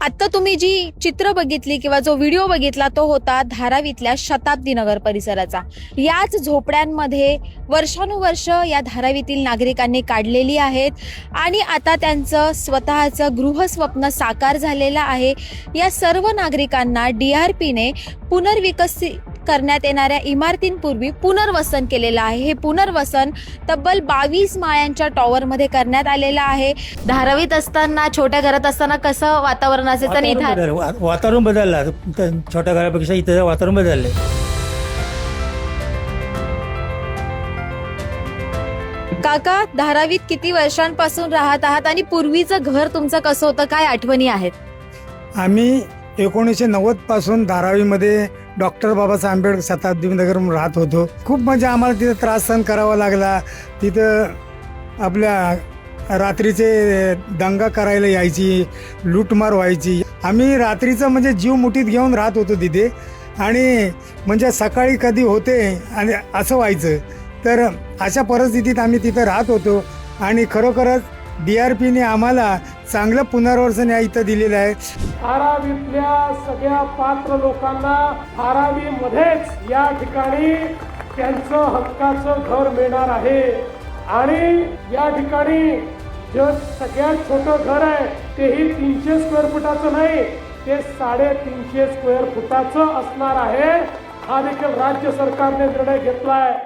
आता तुम्ही जी चित्र बघितली किंवा जो व्हिडिओ बघितला तो होता धारावीतल्या शताब्दी नगर परिसराचा। याच झोपड्यांमध्ये वर्षानुवर्ष या धारावीतील नागरिकांनी काढलेली आहेत आणि आता त्यांचं स्वतःचं गृहस्वप्न साकार झालेलं आहे। या सर्व नागरिकांना DRPने पुनर्विकसित करण्यात येणाऱ्या इमारतींपूर्वी पुनर्वसन केलेलं आहे। हे पुनर्वसन तब्बल 22 माळ्यांच्या टॉवरमध्ये करण्यात आलेलं आहे। धारावीत असताना छोट्या घरात असताना कसं वातावरण असायचं आणि वातावरण बदललं। छोट्या घरापेक्षा इथं वातावरण बदलले। काका, धारावीत किती वर्षांपासून राहत आहात आणि पूर्वीचं घर तुमचं कसं होतं, काय आठवणी आहेत? आम्ही 1990 पासून धारावीमध्ये डॉक्टर बाबासाहेब आंबेडकर शताब्दी नगर राहत होतो। खूप म्हणजे आम्हाला तिथं त्रास सहन करावा लागला। तिथं आपल्या रात्रीचे दंगा करायला यायची, लूटमार व्हायची। आम्ही रात्रीचं म्हणजे जीव मुठीत घेऊन राहत होतो तिथे आणि म्हणजे सकाळी कधी होते आणि असं व्हायचं। तर अशा परिस्थितीत आम्ही तिथं राहत होतो आणि खरोखरच DRPने आम्हाला चांगलं पुनर्वसन या इथं दिलेलं आहे। धारावीतल्या सगळ्या पात्र लोकांना धारावीमध्येच या ठिकाणी त्यांचं हक्काचं घर मिळणार आहे आणि या ठिकाणी जे सगळ्यात छोटं घर आहे तेही 300 स्क्वेअर फुटाचं नाही, ते 350 स्क्वेअर फुटाचं असणार आहे। हा देखील राज्य सरकारने निर्णय घेतलाय।